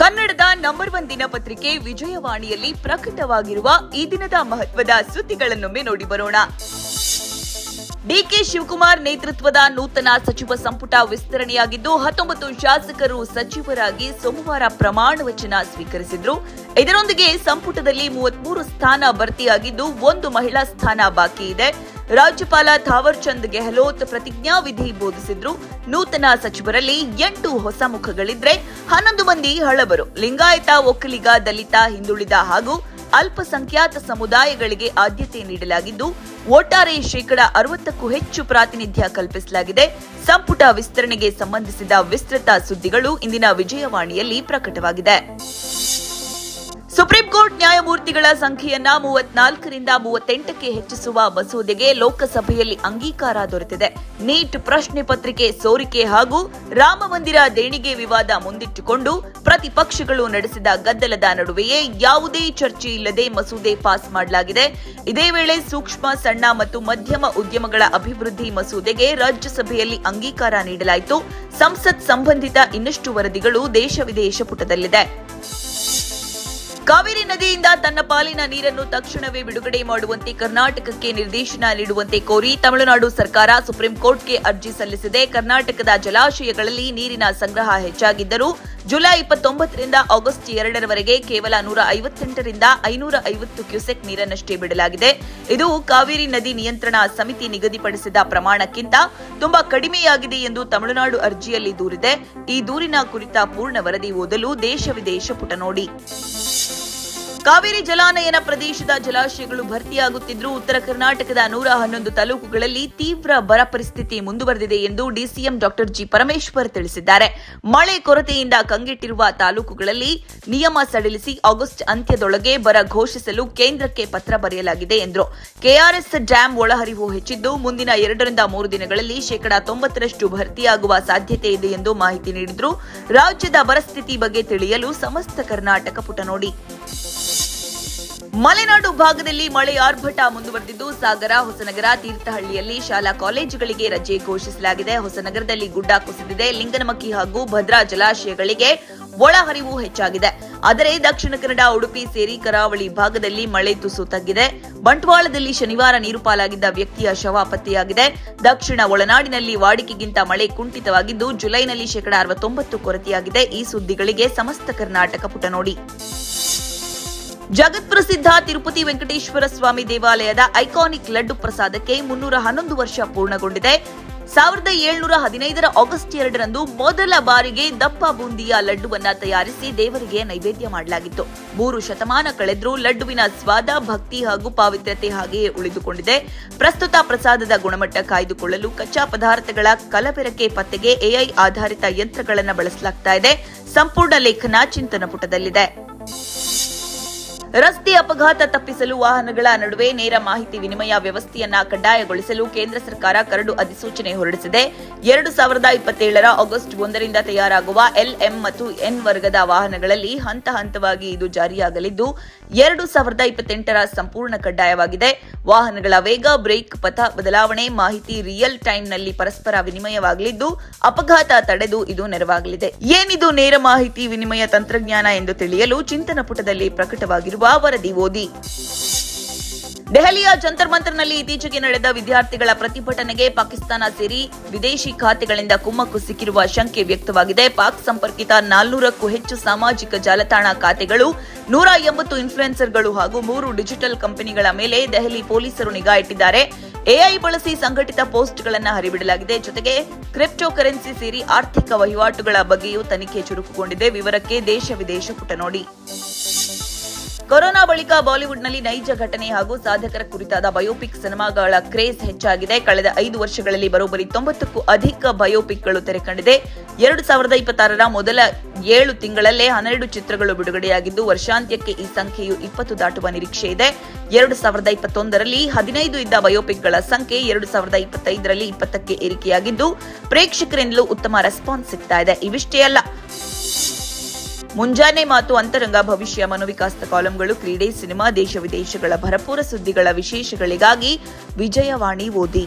ಕನ್ನಡದ ನಂಬರ್ 1 ದಿನಪತ್ರಿಕೆ ವಿಜಯವಾಣಿಯಲ್ಲಿ ಪ್ರಕಟವಾಗಿರುವ ಈ ದಿನದ ಮಹತ್ವದ ಸುದ್ದಿಗಳನ್ನೊಮ್ಮೆ ನೋಡಿ ಬರೋಣ. ಡಿಕೆ ಶಿವಕುಮಾರ್ ನೇತೃತ್ವದ ನೂತನ ಸಚಿವ ಸಂಪುಟ ವಿಸ್ತರಣೆಯಾಗಿದ್ದು 19 ಶಾಸಕರು ಸಚಿವರಾಗಿ ಸೋಮವಾರ ಪ್ರಮಾಣ ವಚನ ಸ್ವೀಕರಿಸಿದ್ರು. ಇದರೊಂದಿಗೆ ಸಂಪುಟದಲ್ಲಿ 33 ಸ್ಥಾನ ಭರ್ತಿಯಾಗಿದ್ದು 1 ಮಹಿಳಾ ಸ್ಥಾನ ಬಾಕಿ ಇದೆ. ರಾಜ್ಯಪಾಲ ಥಾವರ್ ಚಂದ್ ಗೆಹ್ಲೋಟ್ ಪ್ರತಿಜ್ಞಾವಿಧಿ ಬೋಧಿಸಿದ್ರು. ನೂತನ ಸಚಿವರಲ್ಲಿ 8 ಹೊಸ ಮುಖಗಳಿದ್ರೆ 11 ಮಂದಿ ಹಳಬರು. ಲಿಂಗಾಯತ, ಒಕ್ಕಲಿಗ, ದಲಿತ, ಹಿಂದುಳಿದ ಹಾಗೂ ಅಲ್ಪಸಂಖ್ಯಾತ ಸಮುದಾಯಗಳಿಗೆ ಆದ್ಯತೆ ನೀಡಲಾಗಿದ್ದು ಒಟ್ಟಾರೆ 60%ಕ್ಕೂ ಹೆಚ್ಚು ಪ್ರಾತಿನಿಧ್ಯ ಕಲ್ಪಿಸಲಾಗಿದೆ. ಸಂಪುಟ ವಿಸ್ತರಣೆಗೆ ಸಂಬಂಧಿಸಿದ ವಿಸ್ತೃತ ಸುದ್ದಿಗಳು ಇಂದಿನ ವಿಜಯವಾಣಿಯಲ್ಲಿ ಪ್ರಕಟವಾಗಿದೆ. ಸುಪ್ರೀಂ ಕೋರ್ಟ್ ನ್ಯಾಯಮೂರ್ತಿಗಳ ಸಂಖ್ಯೆಯನ್ನ 34ರಿಂದ 38ಕ್ಕೆ ಹೆಚ್ಚಿಸುವ ಮಸೂದೆಗೆ ಲೋಕಸಭೆಯಲ್ಲಿ ಅಂಗೀಕಾರ ದೊರೆತಿದೆ. ನೀಟ್ ಪ್ರಶ್ನೆ ಪತ್ರಿಕೆ ಸೋರಿಕೆ ಹಾಗೂ ರಾಮ ಮಂದಿರ ದೇಣಿಗೆ ವಿವಾದ ಮುಂದಿಟ್ಟುಕೊಂಡು ಪ್ರತಿಪಕ್ಷಗಳು ನಡೆಸಿದ ಗದ್ದಲದ ನಡುವೆಯೇ ಯಾವುದೇ ಚರ್ಚೆ ಇಲ್ಲದೆ ಮಸೂದೆ ಪಾಸ್ ಮಾಡಲಾಗಿದೆ. ಇದೇ ವೇಳೆ ಸೂಕ್ಷ್ಮ, ಸಣ್ಣ ಮತ್ತು ಮಧ್ಯಮ ಉದ್ಯಮಗಳ ಅಭಿವೃದ್ಧಿ ಮಸೂದೆಗೆ ರಾಜ್ಯಸಭೆಯಲ್ಲಿ ಅಂಗೀಕಾರ ನೀಡಲಾಯಿತು. ಸಂಸತ್ ಸಂಬಂಧಿತ ಇನ್ನಷ್ಟು ವರದಿಗಳು ದೇಶ ವಿದೇಶ ಪುಟದಲ್ಲಿದೆ. ಕಾವೇರಿ ನದಿಯಿಂದ ತನ್ನ ಪಾಲಿನ ನೀರನ್ನು ತಕ್ಷಣವೇ ಬಿಡುಗಡೆ ಮಾಡುವಂತೆ ಕರ್ನಾಟಕಕ್ಕೆ ನಿರ್ದೇಶನ ನೀಡುವಂತೆ ಕೋರಿ ತಮಿಳುನಾಡು ಸರ್ಕಾರ ಸುಪ್ರೀಂ ಕೋರ್ಟ್ಗೆ ಅರ್ಜಿ ಸಲ್ಲಿಸಿದೆ. ಕರ್ನಾಟಕದ ಜಲಾಶಯಗಳಲ್ಲಿ ನೀರಿನ ಸಂಗ್ರಹ ಹೆಚ್ಚಾಗಿದ್ದರೂ ಜುಲೈ 29ರಿಂದ ಆಗಸ್ಟ್ 2ರವರೆಗೆ ಕೇವಲ 158ರಿಂದ 550 ಕ್ಯೂಸೆಕ್ ನೀರನ್ನಷ್ಟೇ ಬಿಡಲಾಗಿದೆ. ಇದು ಕಾವೇರಿ ನದಿ ನಿಯಂತ್ರಣ ಸಮಿತಿ ನಿಗದಿಪಡಿಸಿದ ಪ್ರಮಾಣಕ್ಕಿಂತ ತುಂಬಾ ಕಡಿಮೆಯಾಗಿದೆ ಎಂದು ತಮಿಳುನಾಡು ಅರ್ಜಿಯಲ್ಲಿ ದೂರಿದೆ. ಈ ದೂರಿನ ಕುರಿತ ಪೂರ್ಣ ವರದಿ ಓದಲು ದೇಶ ವಿದೇಶ ಪುಟ ನೋಡಿ. ಕಾವೇರಿ ಜಲಾನಯನ ಪ್ರದೇಶದ ಜಲಾಶಯಗಳು ಭರ್ತಿಯಾಗುತ್ತಿದ್ದರೂ ಉತ್ತರ ಕರ್ನಾಟಕದ 111 ತಾಲೂಕುಗಳಲ್ಲಿ ತೀವ್ರ ಬರ ಪರಿಸ್ಥಿತಿ ಮುಂದುವರೆದಿದೆ ಎಂದು ಡಿಸಿಎಂ ಡಾ ಜಿ ಪರಮೇಶ್ವರ್ ತಿಳಿಸಿದ್ದಾರೆ. ಮಳೆ ಕೊರತೆಯಿಂದ ಕಂಗೆಟ್ಟಿರುವ ತಾಲೂಕುಗಳಲ್ಲಿ ನಿಯಮ ಸಡಿಲಿಸಿ ಆಗಸ್ಟ್ ಅಂತ್ಯದೊಳಗೆ ಬರ ಘೋಷಿಸಲು ಕೇಂದ್ರಕ್ಕೆ ಪತ್ರ ಬರೆಯಲಾಗಿದೆ ಎಂದರು. ಕೆಆರ್ಎಸ್ ಡ್ಯಾಂ ಒಳಹರಿವು ಹೆಚ್ಚಿದ್ದು ಮುಂದಿನ 2ರಿಂದ 3 ದಿನಗಳಲ್ಲಿ 90% ಭರ್ತಿಯಾಗುವ ಸಾಧ್ಯತೆ ಇದೆ ಎಂದು ಮಾಹಿತಿ ನೀಡಿದರು. ರಾಜ್ಯದ ಬರಸ್ಥಿತಿ ಬಗ್ಗೆ ತಿಳಿಯಲು ಸಮಸ್ತ ಕರ್ನಾಟಕ ಪುಟ ನೋಡಿ. ಮಲೆನಾಡು ಭಾಗದಲ್ಲಿ ಮಳೆ ಆರ್ಭಟ ಮುಂದುವರೆದಿದ್ದು ಸಾಗರ, ಹೊಸನಗರ, ತೀರ್ಥಹಳ್ಳಿಯಲ್ಲಿ ಶಾಲಾ ಕಾಲೇಜುಗಳಿಗೆ ರಜೆ ಘೋಷಿಸಲಾಗಿದೆ. ಹೊಸನಗರದಲ್ಲಿ ಗುಡ್ಡ ಕುಸಿದಿದೆ. ಲಿಂಗನಮಕ್ಕಿ ಹಾಗೂ ಭದ್ರಾ ಜಲಾಶಯಗಳಿಗೆ ಒಳಹರಿವು ಹೆಚ್ಚಾಗಿದೆ. ಆದರೆ ದಕ್ಷಿಣ ಕನ್ನಡ, ಉಡುಪಿ ಸೇರಿ ಕರಾವಳಿ ಭಾಗದಲ್ಲಿ ಮಳೆ ತುಸು ತಗ್ಗಿದೆ. ಬಂಟ್ವಾಳದಲ್ಲಿ ಶನಿವಾರ ನೀರು ಪಾಲಾಗಿದ್ದ ವ್ಯಕ್ತಿಯ ಶವ ಪತ್ತೆಯಾಗಿದೆ. ದಕ್ಷಿಣ ಒಳನಾಡಿನಲ್ಲಿ ವಾಡಿಕೆಗಿಂತ ಮಳೆ ಕುಂಠಿತವಾಗಿದ್ದು ಜುಲೈನಲ್ಲಿ 69% ಕೊರತೆಯಾಗಿದೆ. ಈ ಸುದ್ದಿಗಳಿಗೆ ಸಮಸ್ತ ಕರ್ನಾಟಕ ಪುಟ ನೋಡಿ. ಜಗತ್ಪ್ರಸಿದ್ಧ ತಿರುಪತಿ ವೆಂಕಟೇಶ್ವರ ಸ್ವಾಮಿ ದೇವಾಲಯದ ಐಕಾನಿಕ್ ಲಡ್ಡು ಪ್ರಸಾದಕ್ಕೆ 311 ವರ್ಷ ಪೂರ್ಣಗೊಂಡಿದೆ. 1715 ಆಗಸ್ಟ್ 2ರಂದು ಮೊದಲ ಬಾರಿಗೆ ದಪ್ಪ ಬೂಂದಿಯ ಲಡ್ಡುವನ್ನ ತಯಾರಿಸಿ ದೇವರಿಗೆ ನೈವೇದ್ಯ ಮಾಡಲಾಗಿತ್ತು. 3 ಶತಮಾನ ಕಳೆದ್ರೂ ಲಡ್ಡುವಿನ ಸ್ವಾದ, ಭಕ್ತಿ ಹಾಗೂ ಪಾವಿತ್ರ್ಯತೆ ಹಾಗೆಯೇ ಉಳಿದುಕೊಂಡಿದೆ. ಪ್ರಸ್ತುತ ಪ್ರಸಾದದ ಗುಣಮಟ್ಟ ಕಾಯ್ದುಕೊಳ್ಳಲು ಕಚ್ಚಾ ಪದಾರ್ಥಗಳ ಕಲಬೆರಕೆ ಪತ್ತೆಗೆ ಎಐ ಆಧಾರಿತ ಯಂತ್ರಗಳನ್ನು ಬಳಸಲಾಗ್ತಾ ಇದೆ. ಸಂಪೂರ್ಣ ಲೇಖನ ಚಿಂತನ ಪುಟದಲ್ಲಿದೆ. ರಸ್ತೆ ಅಪಘಾತ ತಪ್ಪಿಸಲು ವಾಹನಗಳ ನಡುವೆ ನೇರ ಮಾಹಿತಿ ವಿನಿಮಯ ವ್ಯವಸ್ಥೆಯನ್ನ ಕಡ್ಡಾಯಗೊಳಿಸಲು ಕೇಂದ್ರ ಸರ್ಕಾರ ಕರಡು ಅಧಿಸೂಚನೆ ಹೊರಡಿಸಿದೆ. 2027ರ ಆಗಸ್ಟ್ 1ರಿಂದ ತಯಾರಾಗುವ ಎಲ್, ಎಂ ಮತ್ತು ಎನ್ ವರ್ಗದ ವಾಹನಗಳಲ್ಲಿ ಹಂತ ಹಂತವಾಗಿ ಇದು ಜಾರಿಯಾಗಲಿದ್ದು 2028ರ ಸಂಪೂರ್ಣ ಕಡ್ಡಾಯವಾಗಿದೆ. ವಾಹನಗಳ ವೇಗ, ಬ್ರೇಕ್, ಪಥ ಬದಲಾವಣೆ ಮಾಹಿತಿ ರಿಯಲ್ ಟೈಮ್ನಲ್ಲಿ ಪರಸ್ಪರ ವಿನಿಮಯವಾಗಲಿದ್ದು ಅಪಘಾತ ತಡೆದು ಇದು ನೆರವಾಗಲಿದೆ. ಏನಿದು ನೇರ ಮಾಹಿತಿ ವಿನಿಮಯ ತಂತ್ರಜ್ಞಾನ ಎಂದು ತಿಳಿಯಲು ಚಿಂತನ ಪುಟದಲ್ಲಿ ಪ್ರಕಟವಾಗಿರುವ ವರದಿ ಓದಿ. ದೆಹಲಿಯ ಜಂತರ್ ಮಂತರ್ನಲ್ಲಿ ಇತ್ತೀಚೆಗೆ ನಡೆದ ವಿದ್ಯಾರ್ಥಿಗಳ ಪ್ರತಿಭಟನೆಗೆ ಪಾಕಿಸ್ತಾನ ಸೇರಿ ವಿದೇಶಿ ಖಾತೆಗಳಿಂದ ಕುಮ್ಮಕ್ಕು ಸಿಕ್ಕಿರುವ ಶಂಕೆ ವ್ಯಕ್ತವಾಗಿದೆ. ಪಾಕ್ ಸಂಪರ್ಕಿತ 400ಕ್ಕೂ ಹೆಚ್ಚು ಸಾಮಾಜಿಕ ಜಾಲತಾಣ ಖಾತೆಗಳು, 180 ಇನ್ಫ್ಲುಯೆನ್ಸರ್ಗಳು ಹಾಗೂ 3 ಡಿಜಿಟಲ್ ಕಂಪನಿಗಳ ಮೇಲೆ ದೆಹಲಿ ಪೊಲೀಸರು ನಿಗಾ ಇಟ್ಟಿದ್ದಾರೆ. ಎಐ ಬಳಸಿ ಸಂಘಟಿತ ಪೋಸ್ಟ್ಗಳನ್ನು ಹರಿಬಿಡಲಾಗಿದೆ. ಜೊತೆಗೆ ಕ್ರಿಪ್ಟೋ ಕರೆನ್ಸಿ ಸೇರಿ ಆರ್ಥಿಕ ವಹಿವಾಟುಗಳ ಬಗ್ಗೆಯೂ ತನಿಖೆ ಚುರುಕುಗೊಂಡಿದೆ. ವಿವರಕ್ಕೆ ದೇಶ ವಿದೇಶ ಪುಟ ನೋಡಿ. ಕೊರೋನಾ ಬಳಿಕ ಬಾಲಿವುಡ್ನಲ್ಲಿ ನೈಜ ಘಟನೆ ಹಾಗೂ ಸಾಧಕರ ಕುರಿತಾದ ಬಯೋಪಿಕ್ ಸಿನಿಮಾಗಳ ಕ್ರೇಜ್ ಹೆಚ್ಚಾಗಿದೆ. ಕಳೆದ 5 ವರ್ಷಗಳಲ್ಲಿ ಬರೋಬ್ಬರಿ 90ಕ್ಕೂ ಅಧಿಕ ಬಯೋಪಿಕ್ಗಳು ತೆರೆಕಂಡಿದೆ. 2026ರ ಮೊದಲ 7 ತಿಂಗಳಲ್ಲೇ 12 ಚಿತ್ರಗಳು ಬಿಡುಗಡೆಯಾಗಿದ್ದು ವರ್ಷಾಂತ್ಯಕ್ಕೆ ಈ ಸಂಖ್ಯೆಯು 20 ದಾಟುವ ನಿರೀಕ್ಷೆ ಇದೆ. 2021ರಲ್ಲಿ 15 ಇದ್ದ ಬಯೋಪಿಕ್ಗಳ ಸಂಖ್ಯೆ 2025ರಲ್ಲಿ 20ಕ್ಕೆ ಏರಿಕೆಯಾಗಿದ್ದು ಪ್ರೇಕ್ಷಕರಿಂದಲೂ ಉತ್ತಮ ರೆಸ್ಪಾನ್ಸ್ ಸಿಗ್ತಾ ಇದೆ. ಇವಿಷ್ಟೇ ಅಲ್ಲ, ಮುಂಜಾನೆ ಮಾತು, ಅಂತರಂಗ, ಭವಿಷ್ಯ, ಮನೋವಿಕಾಸ ಕಾಲಂಗಳು, ಕ್ರೀಡೆ, ಸಿನಿಮಾ, ದೇಶ ವಿದೇಶಗಳ ಭರಪೂರ ಸುದ್ದಿಗಳ ವಿಶೇಷಗಳಿಗಾಗಿ ವಿಜಯವಾಣಿ ಓದಿ.